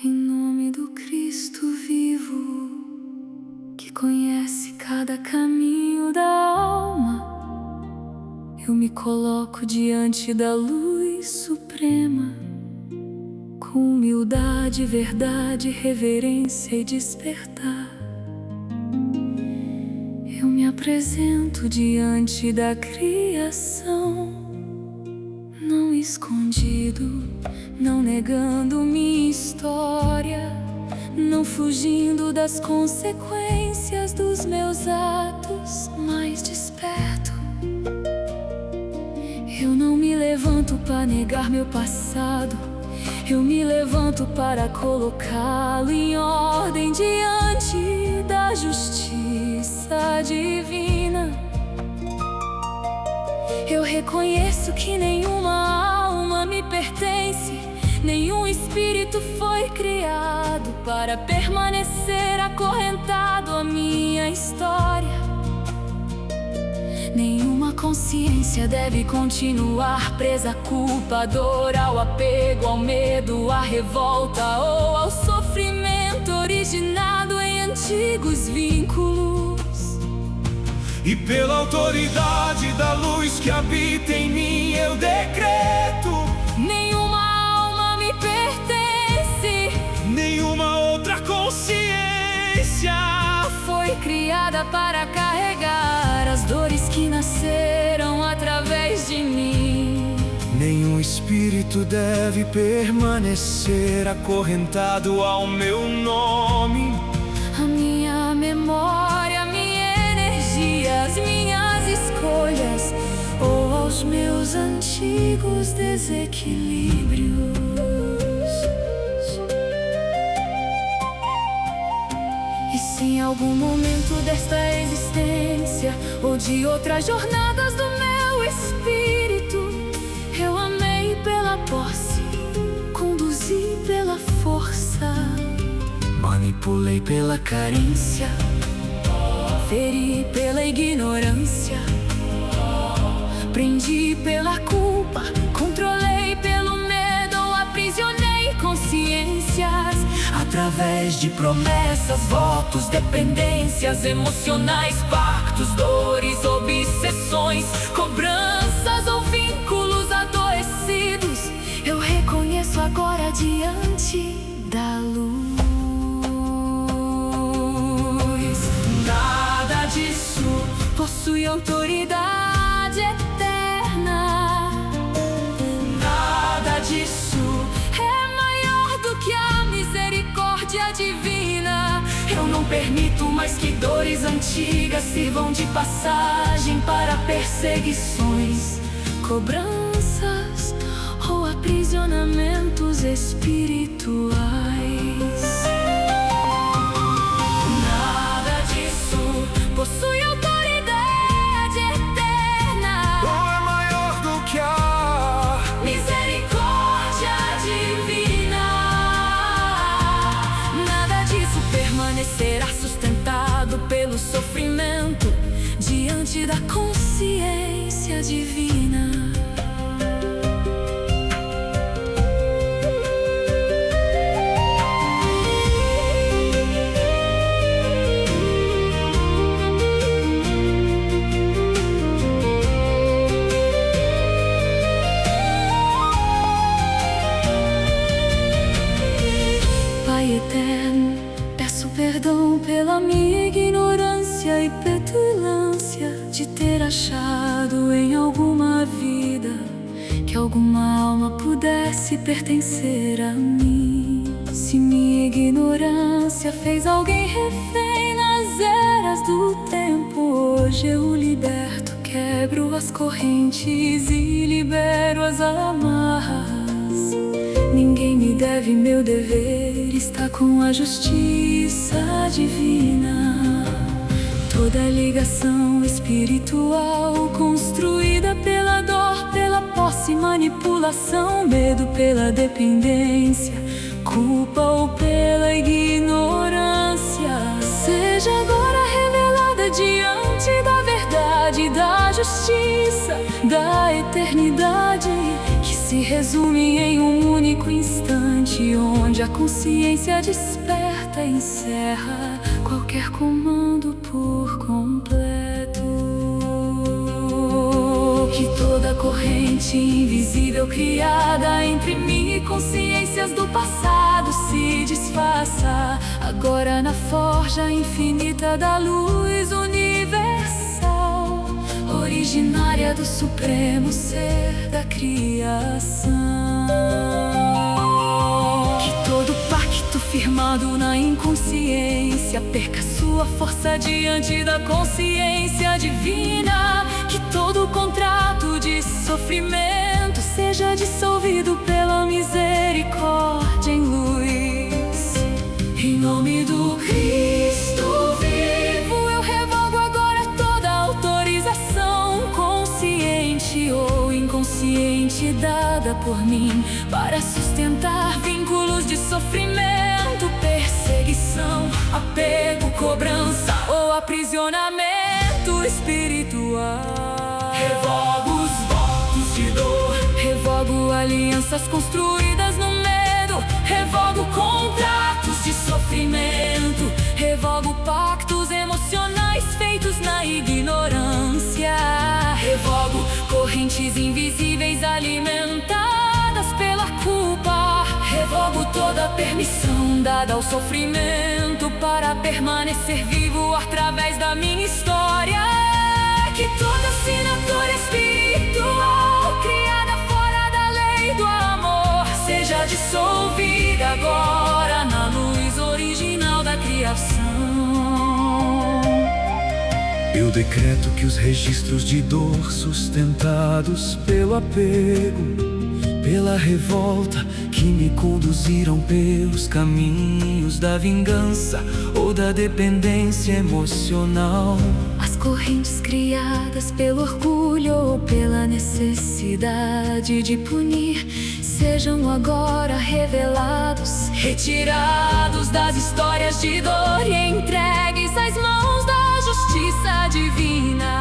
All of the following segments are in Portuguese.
Em nome do Cristo vivo, que conhece cada caminho da alma, eu me coloco diante da luz suprema, com humildade, verdade, reverência e despertar. Eu me apresento diante da criação, não escondido, não negando minha história, não fugindo das consequências dos meus atos, mas desperto. Eu não me levanto para negar meu passado, eu me levanto para colocá-lo em ordem diante da justiça divina. Eu reconheço que nenhuma alma me pertence, nenhum espírito foi criado para permanecer acorrentado à minha história. Nenhuma consciência deve continuar presa à culpa, à dor, ao apego, ao medo, à revolta ou ao sofrimento originado em antigos vínculos. E pela autoridade da luz que habita em mim, eu decreto: nenhuma alma me pertence, nenhuma outra consciência foi criada para carregar as dores que nasceram através de mim. Nenhum espírito deve permanecer acorrentado ao meu nome. A minha memória, a minha energia, as minhas escolhas, ou aos meus antigos desequilíbrios. E se em algum momento desta existência ou de outras jornadas do meu espírito eu amei pela posse, conduzi pela força, manipulei pela carência, feri pela ignorância, prendi pela culpa, controlei pelo medo, aprisionei consciências através de promessas, votos, dependências emocionais, pactos, dores, obsessões, cobranças ou vínculos adoecidos. Eu reconheço agora diante da luz. Nada disso Possui autoridade eterna. Nada disso É maior do que a misericórdia divina. Eu não permito mais que dores antigas sirvam de passagem para perseguições, Cobranças ou aprisionamentos espirituais. Nada disso Possui autoridade eterna. é maior do que a Misericórdia divina. Nada disso permanecerá sustentado pelo sofrimento diante da consciência divina. Pai eterno, peço perdão pela minha ignorância e petulância de ter achado em alguma vida que alguma alma pudesse pertencer a mim. Se minha ignorância fez alguém refém nas eras do tempo, hoje eu o liberto, quebro as correntes e libero as amarras. Ninguém me deve meu dever, está com a justiça divina. Toda ligação espiritual construída pela dor, pela posse, manipulação, medo, pela dependência, culpa ou pela ignorância, seja agora revelada diante da verdade, da justiça, da eternidade, que se se resume em um único instante, onde a consciência desperta e encerra qualquer comando por completo. Que toda corrente invisível criada entre mim e consciências do passado se desfaça agora na forja infinita da luz universal, originária do supremo ser da criação. Que todo pacto firmado na inconsciência perca sua força diante da consciência divina. Que todo contrato de sofrimento seja dissolvido pela misericórdia em luz. Em nome do Cristo vivo, eu revogo agora toda autorização consciente ou inconsciente dada por mim para sustentar vínculos de sofrimento, perseguição, apego, cobrança ou aprisionamento espiritual. Revogo os votos de dor, revogo alianças construídas no medo, revogo contratos de sofrimento, revogo pactos emocionais feitos na ignorância, revogo correntes invisíveis alimentadas pela culpa, revogo toda permissão dada ao sofrimento para permanecer vivo através da minha história. Que toda assinatura espiritual criada fora da lei do amor seja dissolvida agora na luz original da criação. Eu decreto que os registros de dor sustentados pelo apego, pela revolta, que me conduziram pelos caminhos da vingança ou da dependência emocional, as correntes criadas pelo orgulho ou pela necessidade de punir sejam agora revelados, retirados das histórias de dor e entregues às mãos da justiça divina.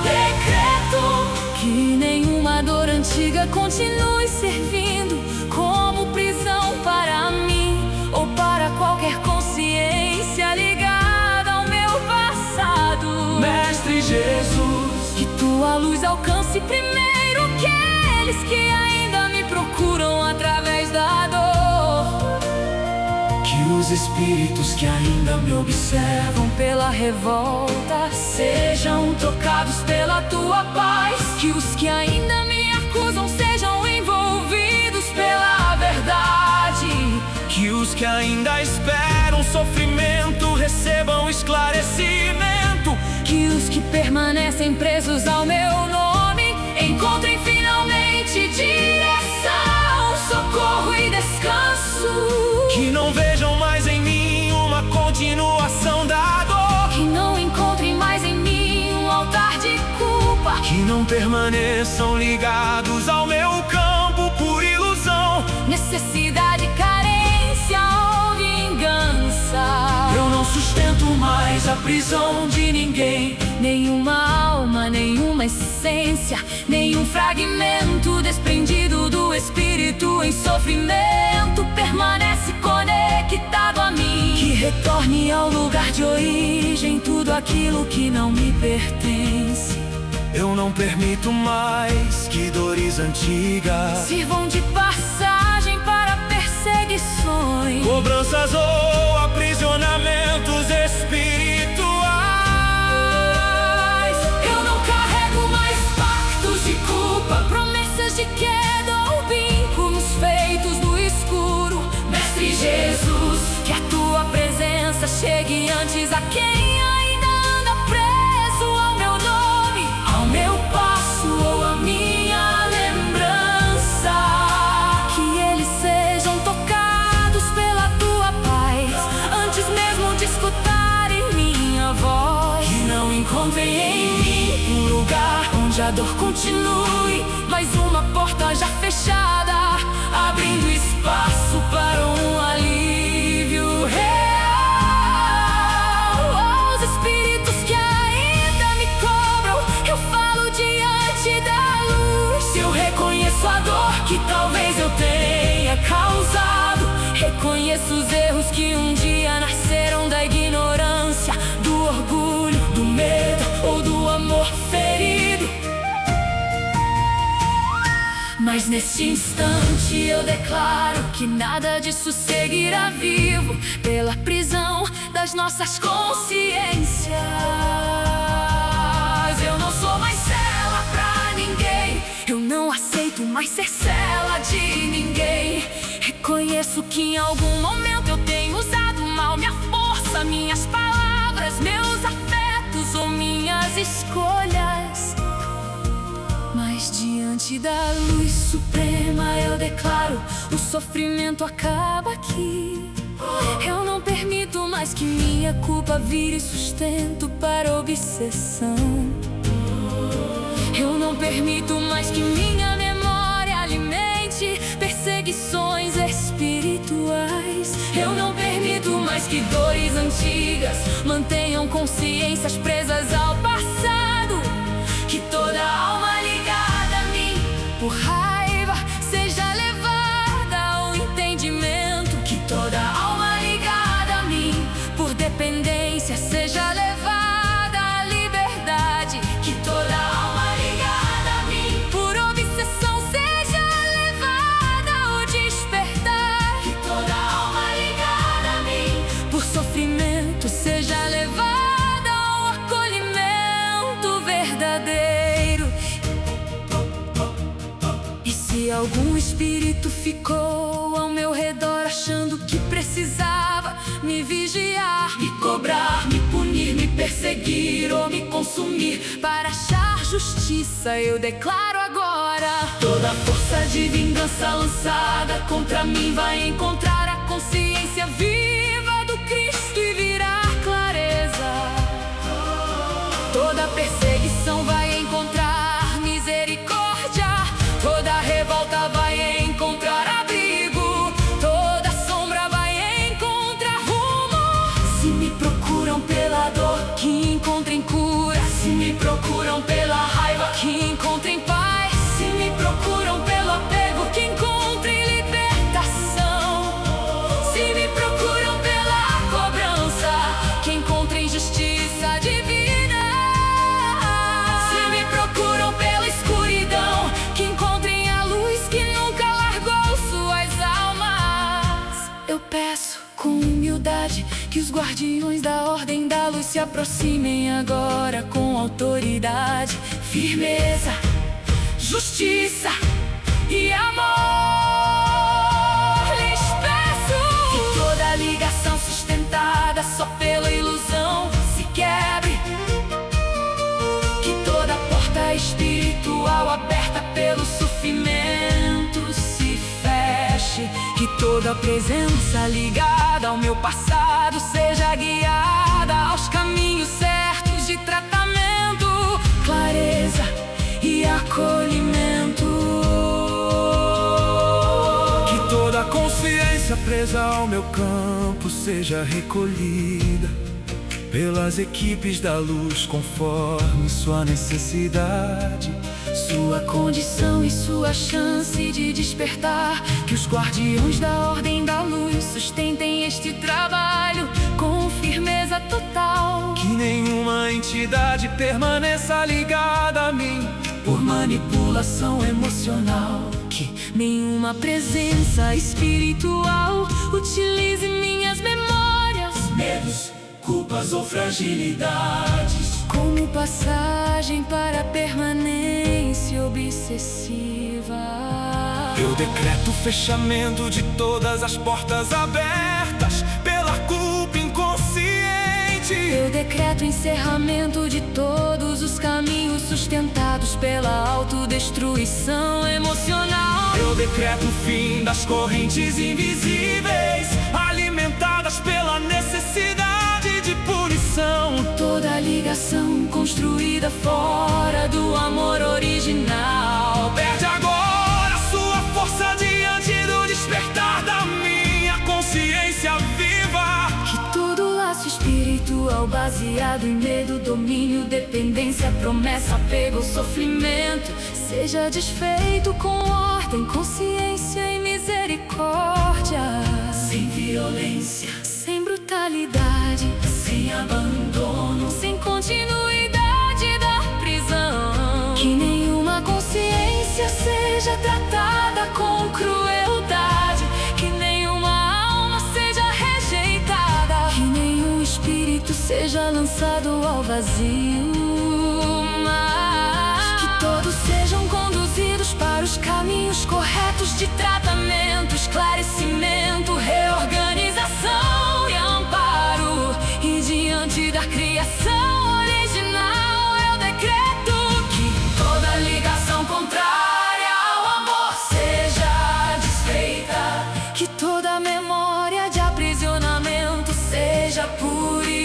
Decreto que nenhuma dor antiga continue servindo como prisão para mim ou para qualquer consciência ligada ao meu passado. Mestre Jesus, que tua luz alcance primeiro aqueles que ainda me procuram através da dor. que os espíritos que ainda me observam Pela revolta sejam tocados pela tua paz, que os que ainda me acusam sejam envolvidos pela verdade, que os que ainda esperam sofrimento recebam esclarecimento, que os que permanecem presos ao meu nome encontrem finalmente direção, socorro e descanso, que não vejam mais em mim uma continuação da dor, que não encontrem mais em mim um altar de culpa, que não permaneçam ligados ao meu campo por ilusão, necessidade, carência ou vingança. eu não sustento mais a prisão de ninguém. Nenhuma alma, nenhuma essência, nenhum fragmento desprendido do espírito em sofrimento permanece conectado a mim. Que retorne ao lugar de origem tudo aquilo que não me pertence. Eu não permito mais que dores antigas Sirvam de passagem para perseguições, cobranças ou aprisionamentos espirituais. Eu não carrego mais pactos de culpa, promessas de queda ou vínculos feitos no escuro. Mestre Jesus, Que a tua presença chegue antes a quem ainda anda preso ao meu nome, ao meu passo ou a minha lembrança, que eles sejam tocados pela tua paz antes mesmo de escutarem minha voz. que não encontrem em mim um lugar Onde a dor continue, mais uma porta já fechada, abrindo espaço para um alívio real. Aos espíritos que ainda me cobram, eu falo diante da luz que talvez eu tenha causado. Reconheço os erros que um dia nasceram da ignorância, do orgulho, do medo ou do amor ferido. Mas neste instante eu declaro que nada disso seguirá vivo pela prisão das nossas consciências. Eu não sou mais cela pra ninguém, eu não aceito mais ser cela de ninguém. Reconheço que em algum momento eu tenho usado mal minha força, minhas palavras, meus afetos ou minhas escolhas. Mas diante da luz suprema eu declaro: o sofrimento acaba aqui. Eu não permito mais que minha culpa vire sustento para obsessão. Eu não permito mais que minha memória alimente perseguições espirituais. Eu não permito mais que dores antigas mantenham consciências presas ao passado. Que toda alma ligada a mim por raiva seja levada ao entendimento. Que toda alma ligada a mim por dependência seja levada à liberdade. Que toda alma ligada a mim por obsessão seja levada ao despertar. Que toda alma ligada a mim por sofrimento seja levada ao acolhimento verdadeiro. E se algum espírito ficou ao meu redor achando que precisava me vigiar, me cobrar, me punir, me perseguir ou me consumir para achar justiça, eu declaro agora: toda força de vingança lançada contra mim vai encontrar a consciência viva do Cristo e virar clareza. Toda perseguição vai encontrar misericórdia. Toda revolta vai encontrar abrigo. Toda sombra vai encontrar rumo. Se me procuram pela dor, que encontrem cura. Se me procuram pela raiva, que encontrem paz. Se me procuram pelo apego, que encontrem libertação. Se me procuram pela cobrança, que encontrem justiça divina. Se me procuram pela escuridão, que encontrem a luz que nunca largou suas almas. Eu peço com humildade que os guardiões da ordem da luz se aproximem agora com autoridade, firmeza, justiça e amor. Lhes peço que toda ligação sustentada só pela ilusão se quebre. Que toda porta espiritual aberta pelo sofrimento se feche. Que toda presença ligada ao meu passado seja guiada aos caminhos certos de tratamento, clareza e acolhimento. Que toda consciência presa ao meu campo seja recolhida pelas equipes da luz conforme sua necessidade, sua condição e sua chance de despertar. Que os guardiões da ordem da luz sustentem este trabalho com firmeza total. Que nenhuma entidade permaneça ligada a mim por manipulação emocional. Que nenhuma presença espiritual utilize minhas memórias, medos, culpas ou fragilidades como passagem para a permanência obsessiva. Eu decreto o fechamento de todas as portas abertas pela culpa inconsciente. Eu decreto o encerramento de todos os caminhos sustentados pela autodestruição emocional. Eu decreto o fim das correntes invisíveis alimentadas pela necessidade de punição. Toda ligação construída fora do amor original perde agora sua força diante do despertar da minha consciência viva. Que todo laço espiritual baseado em medo, domínio, dependência, promessa, apego ou sofrimento seja desfeito com ordem consciente. seja tratada com crueldade, que nenhuma alma seja rejeitada, que nenhum espírito seja lançado ao vazio, mas que todos sejam conduzidos para os caminhos corretos de tratamento, esclarecimento, reorganização e amparo. E diante da criação original eu decreto que toda ligação contrária ao amor seja desfeita, que toda memória de aprisionamento seja purificada,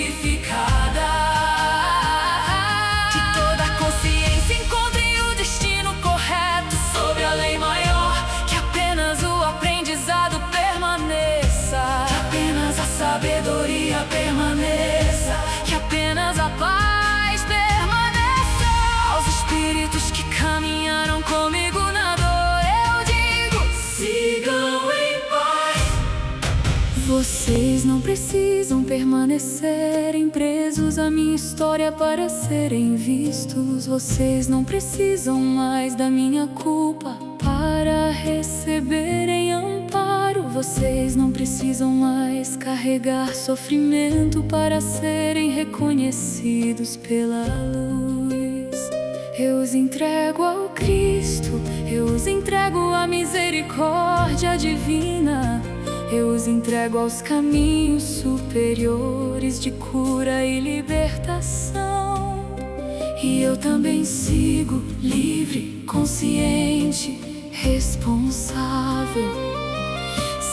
que toda consciência encontre o destino correto sobre a lei maior, que apenas o aprendizado permaneça, que apenas a sabedoria permaneça, que apenas a paz permaneça. Aos espíritos que caminharam comigo na dor eu digo: sigam em paz. Vocês não precisam permanecerem presos à minha história para serem vistos. Vocês não precisam mais da minha culpa para receberem amparo. Vocês não precisam mais carregar sofrimento para serem reconhecidos pela luz. Eu os entrego ao Cristo, eu os entrego à misericórdia divina. Eu os entrego aos caminhos superiores de cura e libertação. E eu também sigo livre, consciente, responsável,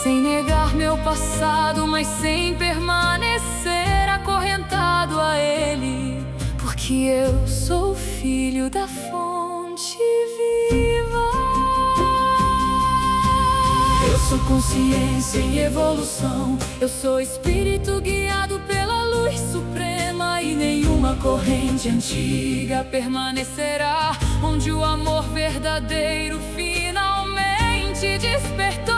sem negar meu passado, mas sem permanecer acorrentado a ele, porque eu sou filho da fonte viva. Eu sou consciência em evolução, eu sou espírito guiado pela luz suprema, e nenhuma corrente antiga permanecerá onde o amor verdadeiro finalmente despertou.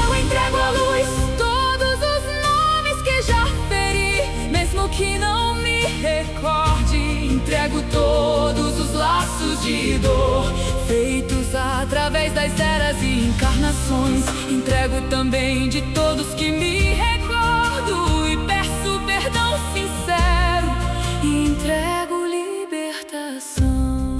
Eu entrego à luz todos os nomes que já feri, mesmo que não me recorde. Entrego todos os laços de dor feitos através das eras e encarnações. Entrego também de todos que me recordo e peço perdão sincero, e entrego libertação.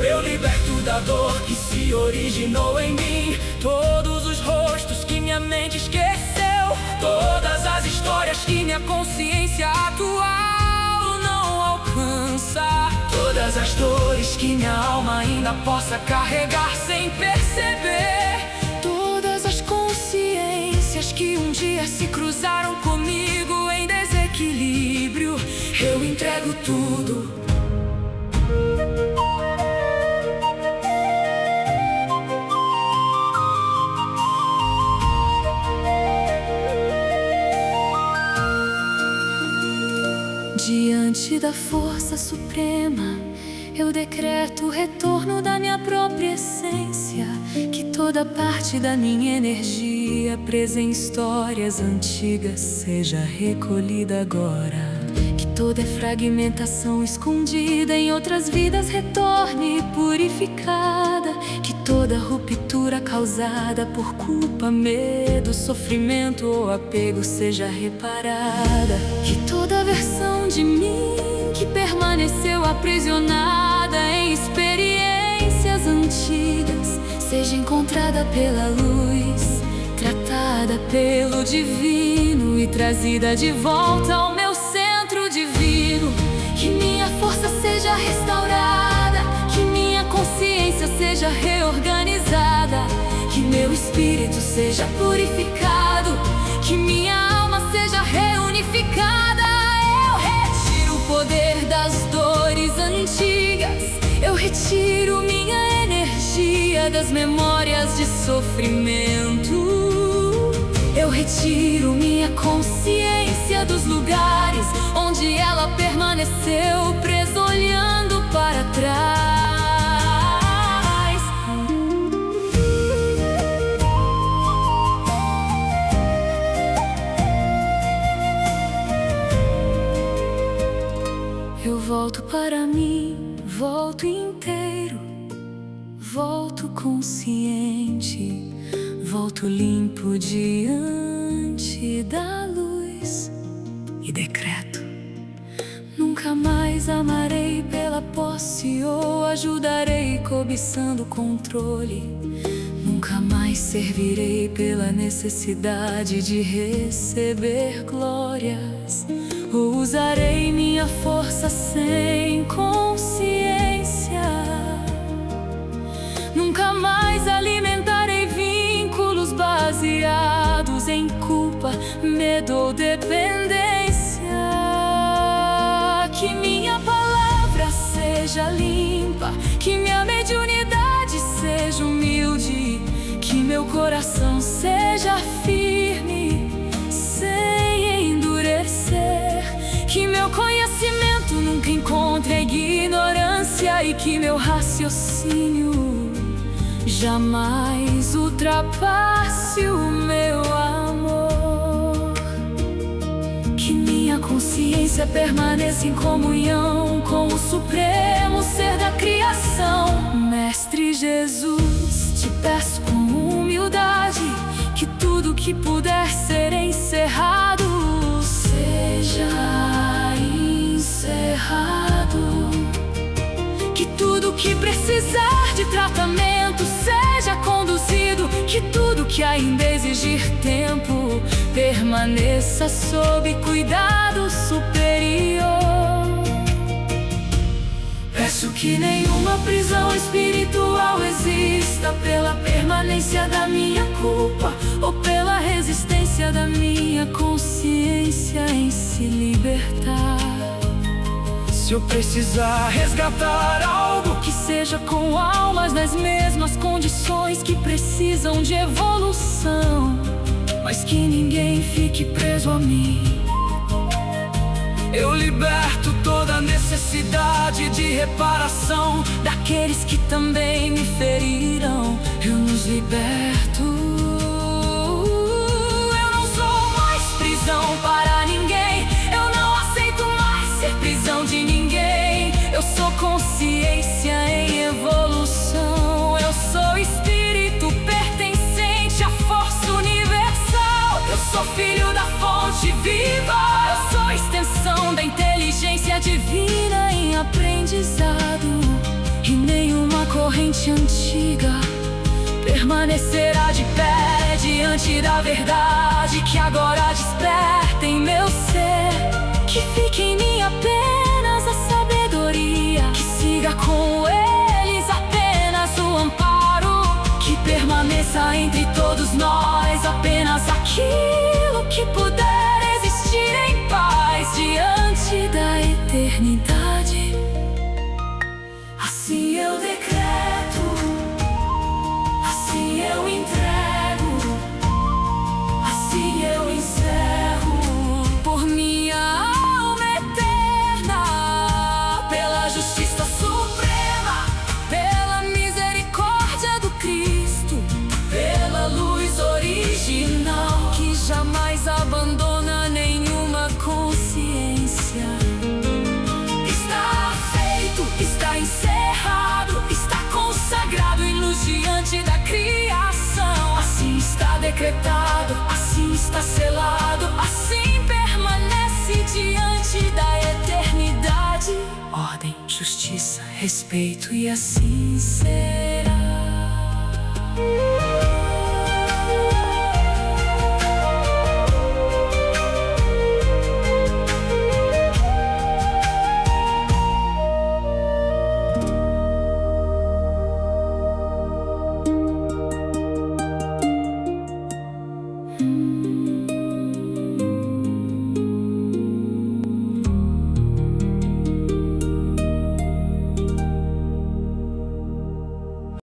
Eu liberto da dor que se originou em mim, todos os rostos que minha mente esqueceu, todas as histórias que minha consciência atual não alcança, todas as dores que minha alma ainda possa carregar sem perceber, todas as consciências que um dia se cruzaram comigo em desequilíbrio. Eu entrego tudo. Diante da força suprema, eu decreto o retorno da minha própria essência, que toda parte da minha energia presa em histórias antigas seja recolhida agora, que toda fragmentação escondida em outras vidas retorne purificada, que toda ruptura causada por culpa, medo, sofrimento ou apego seja reparada, que toda versão de mim que permaneceu aprisionada em experiências antigas seja encontrada pela luz, tratada pelo divino e trazida de volta ao meu centro divino. Que minha força seja restaurada, que minha consciência seja reorganizada, que meu espírito seja purificado, que minha alma seja reunificada. Eu retiro o poder das dores antigas, eu retiro minha energia das memórias de sofrimento. Eu retiro minha consciência dos lugares onde ela permaneceu presa olhando para trás. Eu volto para mim, volto volto inteiro, volto consciente, volto limpo diante da luz e decreto: nunca mais amarei pela posse ou ajudarei cobiçando controle. Nunca mais servirei pela necessidade de receber glórias, ou usarei minha força sem consciência. Nunca mais alimentarei vínculos baseados em culpa, medo ou dependência. Que minha palavra seja limpa, que minha mediunidade seja humilde, que meu coração seja firme, sem endurecer. Que meu conhecimento nunca encontre a ignorância e que meu raciocínio jamais ultrapasse o meu amor. Que minha consciência permaneça em comunhão com o Supremo Ser da criação. Mestre Jesus, te peço com humildade que tudo que puder ser encerrado seja encerrado. Que tudo que precisar de tratamento seja conduzido. Que tudo que ainda exigir tempo permaneça sob cuidado superior. Peço que nenhuma prisão espiritual exista pela permanência da minha culpa ou pela resistência da minha consciência em se libertar. Se eu precisar resgatar algo, que seja com almas nas mesmas condições que precisam de evolução, mas que ninguém fique preso a mim. Eu liberto toda necessidade de reparação daqueles que também me feriram. Eu nos liberto. Eu não sou mais prisão para ninguém. Eu não aceito mais ser prisão de ninguém. Eu sou consciência em evolução. Eu sou espírito pertencente à força universal. Eu sou filho da fonte viva. Eu sou extensão da inteligência divina em aprendizado. E nenhuma corrente antiga permanecerá de pé diante da verdade que agora desperta em meu ser. Que fique em mim apenas a sabedoria, que siga com eles apenas o amparo, que permaneça entre todos nós apenas aquilo que puder existir em paz diante da eternidade. Assim eu decreto, assim eu entrego, assim eu encerro por minha alma eterna, pela justiça suprema, pela misericórdia do Cristo, pela luz original que jamais abandona nenhuma consciência. Está feito, está encerrado, está consagrado em luz diante da criação. Assim está decretado, assim está selado, assim permanece diante da eternidade. Ordem, justiça, respeito e assim será.